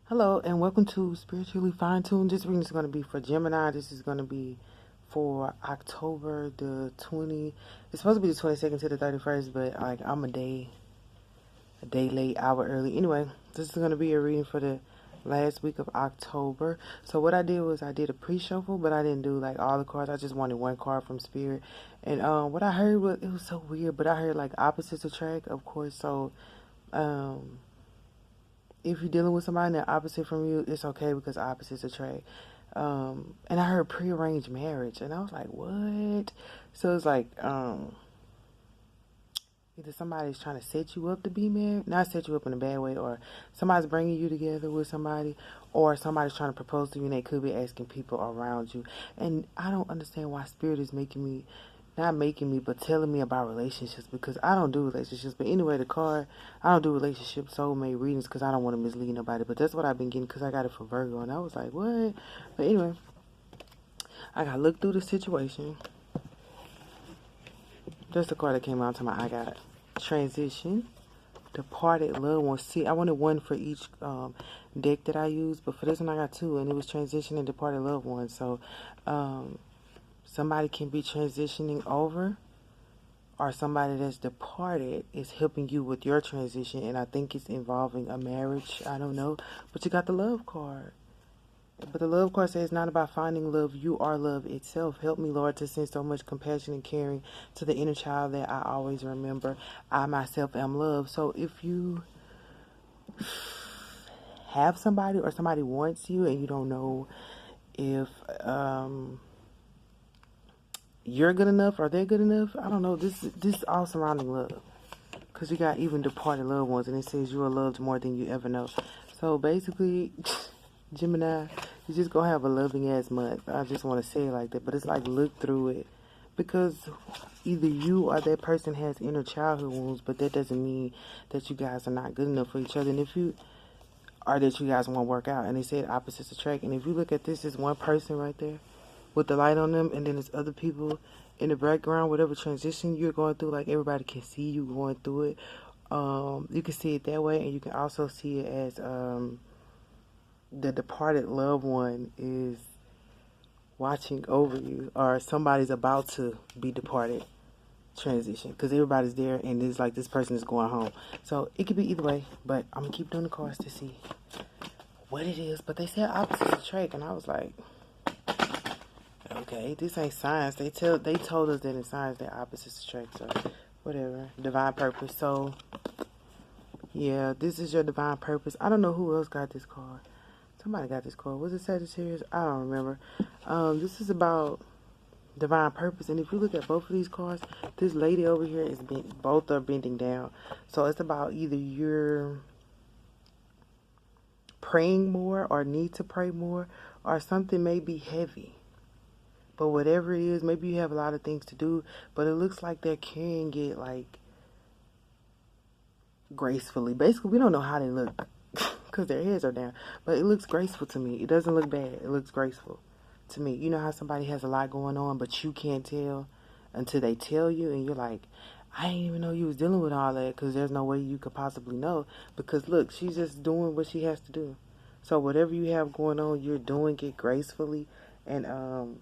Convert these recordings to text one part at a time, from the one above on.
Hello and welcome to Spiritually Fine Tuned. This reading is going to be for Gemini. This is going to be for October the 20. It's supposed to be the 22nd to the 31st, but like I'm a day late, hour early. Anyway, this is going to be a reading for the last week of October. So what I did was I did a pre-shuffle, but I didn't do like all the cards. I just wanted one card from Spirit. And what I heard was, it was so weird, but I heard like opposites attract, of course. So if you're dealing with somebody that opposite from you, it's okay because opposites attract. And I heard prearranged marriage, and I was like, what? So it's like, either somebody's trying to set you up to be married, not set you up in a bad way, or somebody's bringing you together with somebody, or somebody's trying to propose to you, and they could be asking people around you. And I don't understand why Spirit is not making me, but telling me about relationships, because I don't do relationships. But anyway, the card, I don't do relationship soulmate readings because I don't want to mislead nobody. But that's what I've been getting because I got it for Virgo, and I was like, what? But anyway, I got to look through the situation. That's the card that came out to my. I got transition, departed loved ones. See, I wanted one for each deck that I used, but for this one I got two, and it was transition and departed loved ones. So somebody can be transitioning over, or somebody that's departed is helping you with your transition, and I think it's involving a marriage. I don't know, but you got the love card. But the love card says it's not about finding love. You are love itself. Help me, Lord, to send so much compassion and caring to the inner child that I always remember. I myself am love. So if you have somebody or somebody wants you and you don't know if you're good enough or they're good enough, I don't know. This is all surrounding love. Because you got even departed loved ones, and it says you are loved more than you ever know. So basically, Gemini, you just gonna have a loving ass month. I just want to say it like that, but it's like look through it, because either you or that person has inner childhood wounds, but that doesn't mean that you guys are not good enough for each other. And if you or that you guys won't work out, and they said opposites attract. And if you look at this as one person right there with the light on them, and then there's other people in the background, whatever transition you're going through, like everybody can see you going through it. You can see it that way, and you can also see it as the departed loved one is watching over you, or somebody's about to be departed transition, because everybody's there, and it's like this person is going home. So it could be either way, but I'm gonna keep doing the cards to see what it is. But they said opposites attract, and I was like, okay, this ain't science. They told us that in science that opposites attract, so whatever. Divine purpose. So yeah, this is your divine purpose. I don't know who else got this card. Somebody got this card. Was it Sagittarius? I don't remember. This is about divine purpose, and if you look at both of these cards, this lady over here is both are bending down. So it's about either you're praying more or need to pray more, or something may be heavy. But whatever it is, maybe you have a lot of things to do, but it looks like they're carrying it like gracefully. Basically, we don't know how they look because their heads are down, but it looks graceful to me. It doesn't look bad. It looks graceful to me. You know how somebody has a lot going on, but you can't tell until they tell you, and you're like, I didn't even know you was dealing with all that, because there's no way you could possibly know, because look, she's just doing what she has to do. So whatever you have going on, you're doing it gracefully, and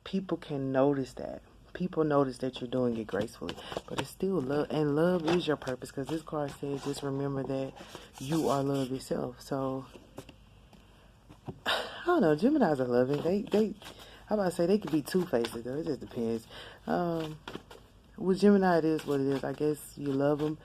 people can notice that. People notice that you're doing it gracefully, but it's still love, and love is your purpose, because this card says just remember that you are love yourself. So I don't know, Geminis are loving. I'm about to say they could be two-faced though. It just depends. With Gemini, it is what it is. I guess you love them.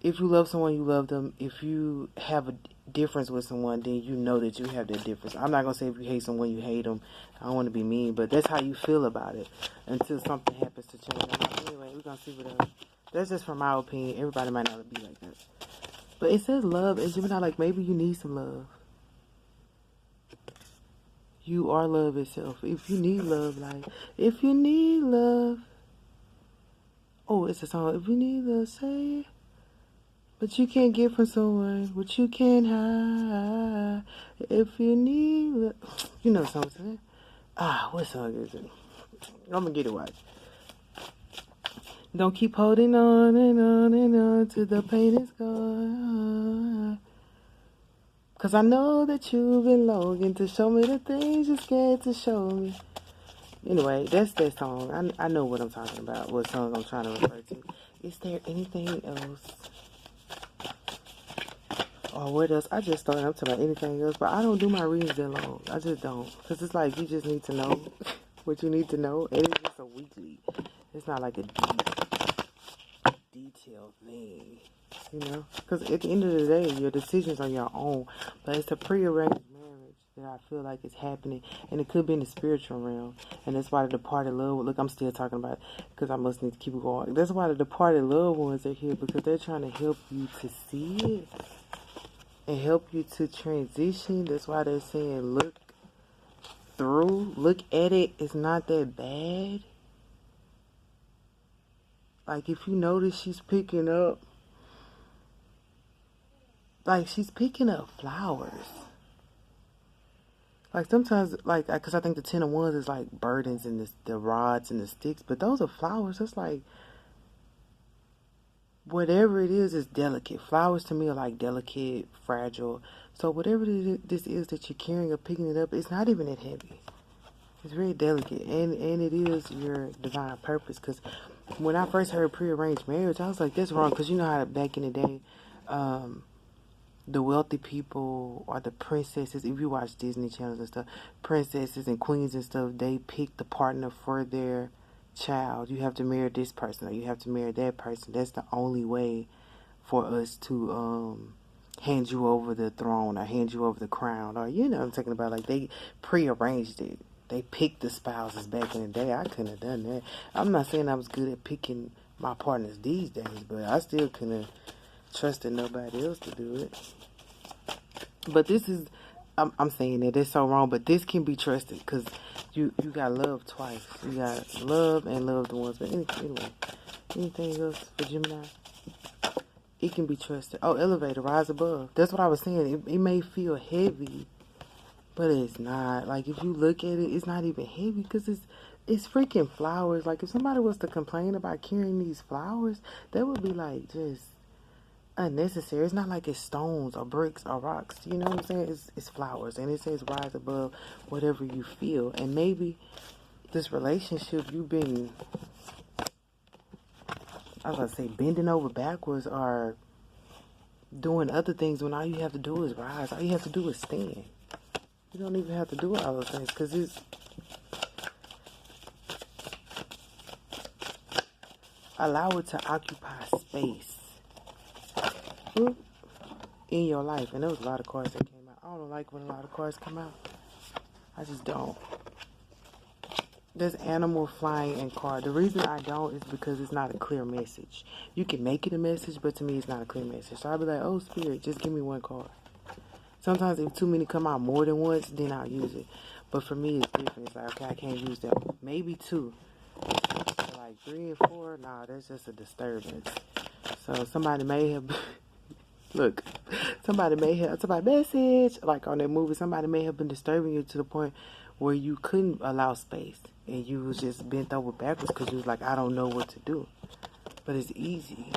If you love someone, you love them. If you have a difference with someone, then you know that you have that difference. I'm not going to say if you hate someone, you hate them. I don't want to be mean, but that's how you feel about it until something happens to change. Anyway, we're going to see what else. That's just from my opinion. Everybody might not be like that. But it says love, and Gemini, like maybe you need some love. You are love itself. If you need love, like, if you need love. Oh, it's a song. If you need love, say it. But you can't get from someone what you can't hide. If you need love. You know something. What song is it? I'm going to get it right. Don't keep holding on and on and on till the pain is gone. 'Cause I know that you've been longing to show me the things you're scared to show me. Anyway, that's that song. I know what I'm talking about, what song I'm trying to refer to. Is there anything else? Or what else? I just started, I'm talking about anything else, but I don't do my readings that long. I just don't. Because it's like, you just need to know what you need to know. And it's just a weekly. It's not like a deep, detailed thing, you know? Because at the end of the day, your decisions are your own. But it's a prearranged marriage that I feel like is happening. And it could be in the spiritual realm. And that's why the departed loved, look, I'm still talking about it because I must need to keep going. That's why the departed loved ones are here, because they're trying to help you to see it and help you to transition. That's why they're saying look at it. It's not that bad. Like, if you notice, she's picking up flowers. Like, sometimes, like, because I think the 10 of Wands is like burdens and the rods and the sticks, but those are flowers. It's like, whatever it is delicate. Flowers to me are like delicate, fragile. So whatever this is that you're carrying or picking it up, it's not even that heavy. It's very delicate. And it is your divine purpose. Because when I first heard prearranged marriage, I was like, that's wrong. Because you know how back in the day, the wealthy people or the princesses, if you watch Disney channels and stuff, princesses and queens and stuff, they pick the partner for their child. You have to marry this person or you have to marry that person. That's the only way for us to hand you over the throne or hand you over the crown, or you know what I'm talking about. Like, they prearranged it. They picked the spouses back in the day. I couldn't have done that. I'm not saying I was good at picking my partners these days, but I still couldn't have trusted nobody else to do it. But this is, I'm saying that it's so wrong, but this can be trusted because you got love twice. You got love and loved ones. But anyway, anything else for Gemini? It can be trusted. Oh, elevator, rise above. That's what I was saying. It may feel heavy, but it's not. Like, if you look at it, it's not even heavy because it's freaking flowers. Like, if somebody was to complain about carrying these flowers, that would be like just unnecessary. It's not like it's stones or bricks or rocks. You know what I'm saying? It's flowers, and it says rise above whatever you feel. And maybe this relationship, you've been, I was gonna say, bending over backwards or doing other things when all you have to do is rise. All you have to do is stand. You don't even have to do all those things because it's, allow it to occupy space in your life. And there was a lot of cards that came out. I don't like when a lot of cards come out. I just don't. There's animal, flying, and card. The reason I don't is because it's not a clear message. You can make it a message, but to me it's not a clear message. So I'll be like, oh, Spirit, just give me one card. Sometimes if too many come out more than once, then I'll use it. But for me, it's different. It's like, okay, I can't use that one. Maybe two. So like 3 and 4, nah, that's just a disturbance. So somebody may have, look, somebody message, like on that movie, somebody may have been disturbing you to the point where you couldn't allow space. And you was just bent over backwards because you was like, I don't know what to do. But it's easy.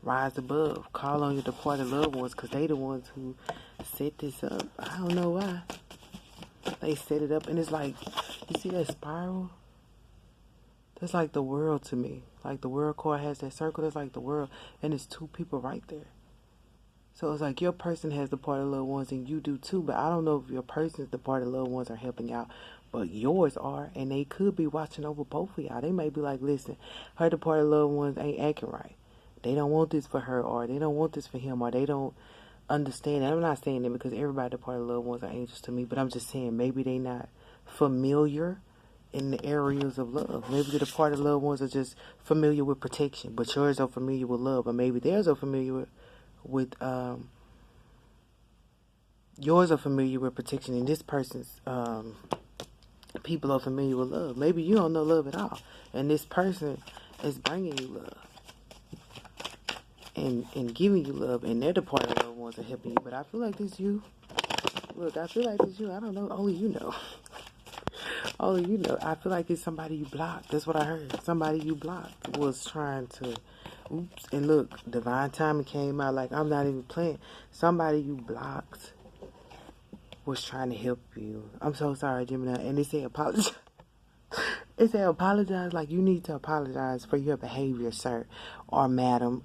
Rise above. Call on your departed loved ones because they the ones who set this up. I don't know why. They set it up. And it's like, you see that spiral? That's like the world to me. Like the world card has that circle. That's like the world. And it's two people right there. So it's like your person has departed loved ones and you do too. But I don't know if your person's departed loved ones are helping out. But yours are. And they could be watching over both of y'all. They may be like, listen, her departed loved ones ain't acting right. They don't want this for her, or they don't want this for him, or they don't understand. And I'm not saying that because everybody departed loved ones are angels to me, but I'm just saying maybe they not familiar in the areas of love. Maybe the departed loved ones are just familiar with protection, but yours are familiar with love, or maybe theirs are familiar with yours are familiar with protection, and this person's people are familiar with love. Maybe you don't know love at all, and this person is bringing you love. And giving you love, and their departed loved ones are helping you. But I feel like this you. Look, I feel like this you. I don't know. Only you know. Only you know. I feel like it's somebody you blocked. That's what I heard. Somebody you blocked was trying to Oops. And look, divine timing came out like I'm not even playing. Somebody you blocked was trying to help you. I'm so sorry, Gemini. And they say apologize. It said apologize, like you need to apologize for your behavior, sir or madam.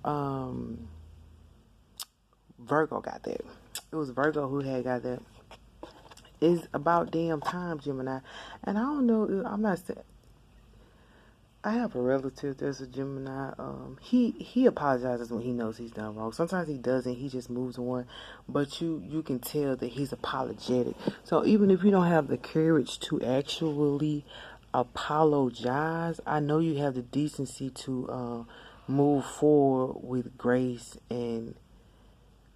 Virgo got that. It was Virgo who had got that. It's about damn time, Gemini. And I don't know, I'm not saying. I have a relative that's a Gemini. He apologizes when he knows he's done wrong. Sometimes he doesn't. He just moves on. But you can tell that he's apologetic. So even if you don't have the courage to actually apologize, I know you have the decency to move forward with grace and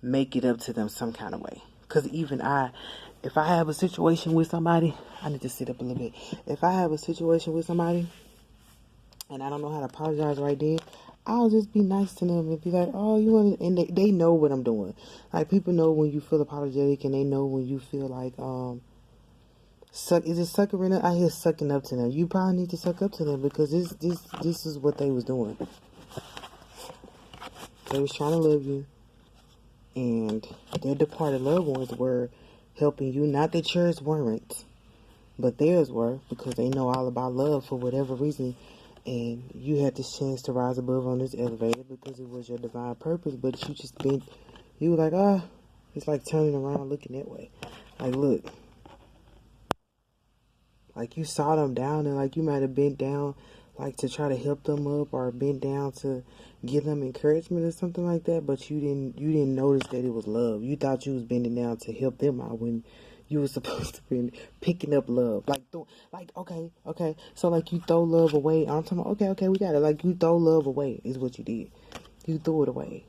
make it up to them some kind of way. Because even if I have a situation with somebody, I need to sit up a little bit. If I have a situation with somebody and I don't know how to apologize right then, I'll just be nice to them and be like, oh, you want to, and they know what I'm doing. Like, people know when you feel apologetic, and they know when you feel like, is it sucking up? I hear sucking up to them. You probably need to suck up to them, because this is what they was doing. They was trying to love you, and their departed loved ones were helping you. Not that yours weren't, but theirs were, because they know all about love for whatever reason. And you had this chance to rise above on this elevator because it was your divine purpose, but you just been, you were like, it's like turning around looking that way. Like, look, like you saw them down, and like you might have bent down like to try to help them up, or bent down to give them encouragement or something like that, but you didn't notice that it was love. You thought you was bending down to help them out when you were supposed to be picking up love. Okay. So, like, you throw love away. I'm talking about, okay, we got it. Like, you throw love away is what you did. You threw it away.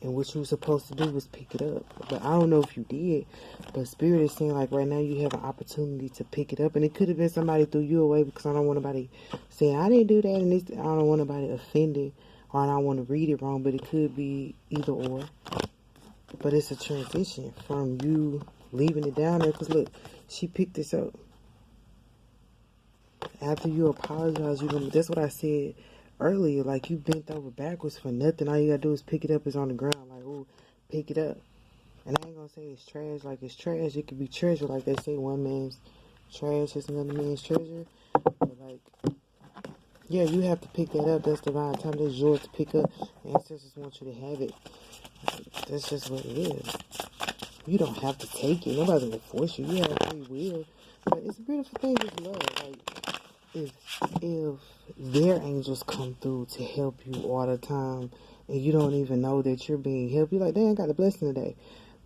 And what you were supposed to do was pick it up. But I don't know if you did. But Spirit is saying, like, right now you have an opportunity to pick it up. And it could have been somebody threw you away, because I don't want nobody saying, I didn't do that. And I don't want nobody offended. Or I don't want to read it wrong. But it could be either or. But it's a transition from you leaving it down there, because look, she picked this up. After you apologize, that's what I said earlier, like, you bent over backwards for nothing. All you gotta do is pick it up. It's on the ground, like, ooh, pick it up. And I ain't gonna say it's trash, like it's trash. It could be treasure, like they say, one man's trash is another man's treasure. But, like, yeah, you have to pick that up. That's divine time. That's yours to pick up. The ancestors want you to have it. That's just what it is. You don't have to take it. Nobody's gonna force you. You have free will. But it's a beautiful thing with love. Like, if their angels come through to help you all the time, and you don't even know that you're being helped, you're like, dang, I got a blessing today.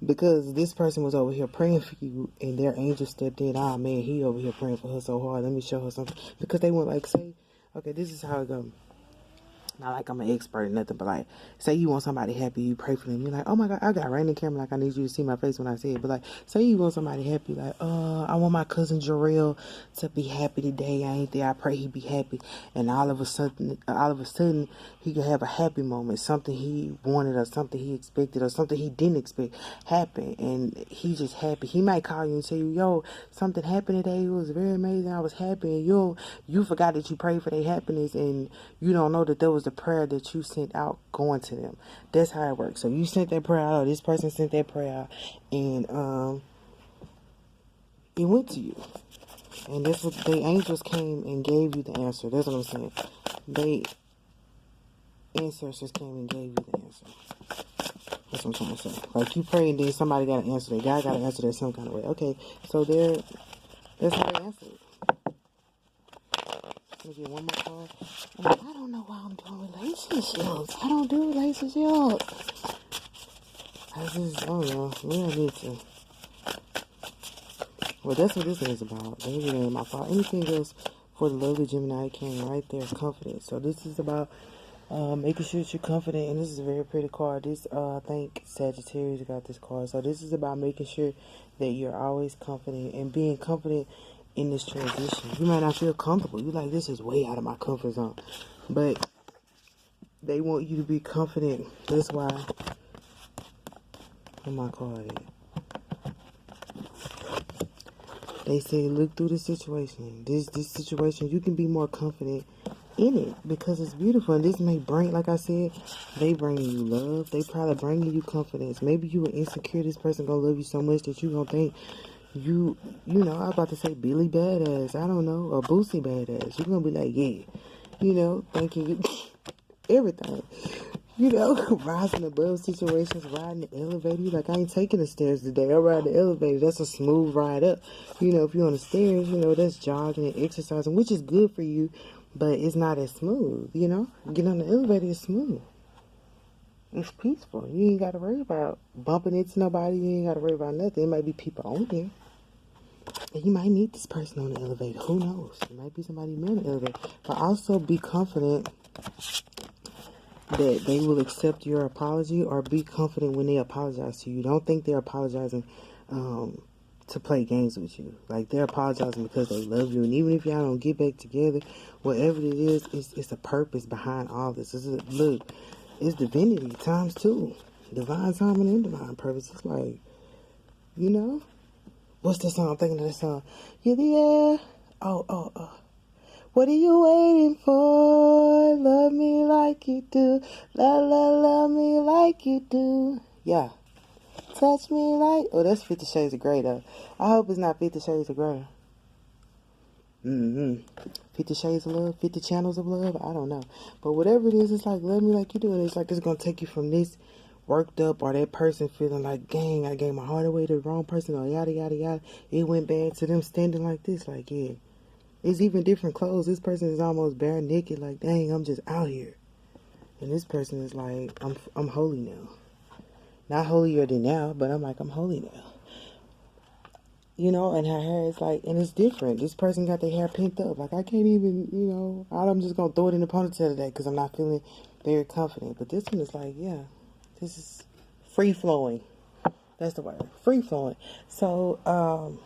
Because this person was over here praying for you, and their angel stepped in. Ah, man, he over here praying for her so hard. Let me show her something. Because they went like, say, okay, this is how it goes. Not like I'm an expert or nothing, but like, say you want somebody happy, you pray for them. You're like, oh my God, I got right in the camera, like I need you to see my face when I say it. But like, say you want somebody happy, like, I want my cousin Jarrell to be happy today. I ain't there. I pray he be happy. And all of a sudden, he could have a happy moment. Something he wanted, or something he expected, or something he didn't expect happen, and he just happy. He might call you and say, yo, something happened today. It was very amazing. I was happy. And you forgot that you prayed for their happiness, and you don't know that there was a prayer that you sent out going to them. That's how it works. So you sent that prayer out, or this person sent that prayer out, and it went to you. And that's what the angels came and gave you the answer. That's what I'm saying. Ancestors came and gave you the answer. That's what I'm trying to say. Like, you pray and then somebody got an answer. God got an answer that some kind of way. Okay, so that's how they answered. Let me get one more call. I don't know why I'm doing relationships. I don't do relationships. I don't know. Maybe I need to. Well, that's what this is about. That really ain't my fault. Anything else for the lovely Gemini came right there is confidence. So this is about making sure that you're confident. And this is a very pretty card. This, I think Sagittarius got this card. So this is about making sure that you're always confident and being confident in this transition. You might not feel comfortable. You're like, this is way out of my comfort zone. But they want you to be confident. That's why. Where my card at? They say, look through the situation. This situation, you can be more confident in it because it's beautiful. And this may bring, like I said, they bringing you love. They probably bringing you confidence. Maybe you were insecure. This person gonna love you so much that you gonna think you know, I was about to say Billy Badass. I don't know, or Boosie Badass. You're gonna be like, yeah, you know, thinking you everything. You know, rising above situations, riding the elevator. You like, I ain't taking the stairs today. I ride the elevator. That's a smooth ride up. You know, if you're on the stairs, you know, that's jogging and exercising, which is good for you, but it's not as smooth, you know? Getting on the elevator is smooth. It's peaceful. You ain't got to worry about bumping into nobody. You ain't got to worry about nothing. It might be people on there. And you might meet this person on the elevator. Who knows? It might be somebody you met on the elevator. But also be confident that they will accept your apology, or be confident when they apologize to you. Don't think they're apologizing to play games with you. Like, they're apologizing because they love you. And even if y'all don't get back together, whatever it is, it's a purpose behind all this. Look, it's divinity times two. Divine timing and divine purpose. It's like, you know? What's the song? I'm thinking of the song. You're the air. Oh. What are you waiting for? Love me like you do. Love me like you do. Yeah. Touch me like... Oh, that's 50 Shades of Grey, though. I hope it's not 50 Shades of Grey. 50 Shades of Love, 50 Channels of Love, I don't know. But whatever it is, it's like, love me like you do. And it's like, it's going to take you from this worked up, or that person feeling like, dang, I gave my heart away to the wrong person, or yada, yada, yada. It went bad, to them standing like this, like, yeah. It's even different clothes. This person is almost bare naked, like, dang, I'm just out here. And this person is like, I'm holy now. Not holier than now, but I'm like, I'm holy now. You know, and her hair is like, and it's different. This person got their hair pinked up. Like, I can't even, you know, I'm just going to throw it in the ponytail today because I'm not feeling very confident. But this one is like, yeah, this is free-flowing. That's the word, free-flowing. So,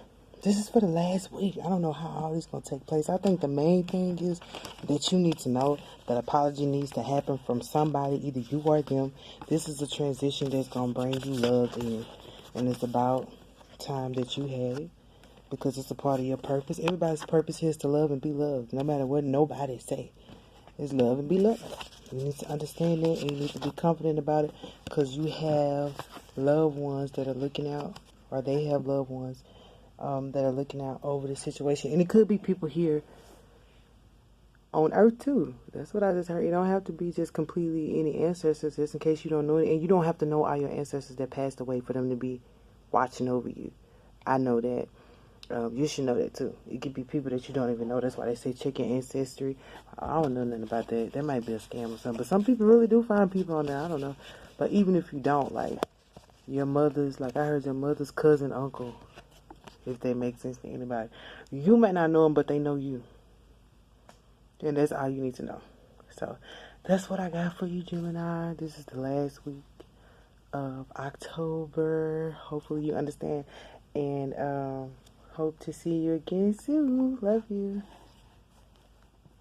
this is for the last week. I don't know how all this is going to take place. I think the main thing is that you need to know that apology needs to happen from somebody, either you or them. This is a transition that's going to bring you love in. And it's about time that you had it, because it's a part of your purpose. Everybody's purpose here is to love and be loved. No matter what nobody say. It's love and be loved. You need to understand that, and you need to be confident about it, because you have loved ones that are looking out, or they have loved ones that are looking out over the situation. And it could be people here on earth too. That's what I just heard. You don't have to be just completely any ancestors, just in case you don't know it. And you don't have to know all your ancestors that passed away for them to be watching over you. I know that. You should know that too. It could be people that you don't even know. That's why they say check your ancestry. I don't know nothing about that. That might be a scam or something. But some people really do find people on there. I don't know. But even if you don't, like, your mother's, like, I heard your mother's cousin, uncle, if that makes sense to anybody. You might not know them, but they know you. And that's all you need to know. So, that's what I got for you, Gemini. This is the last week of October. Hopefully you understand. And, hope to see you again soon. Love you.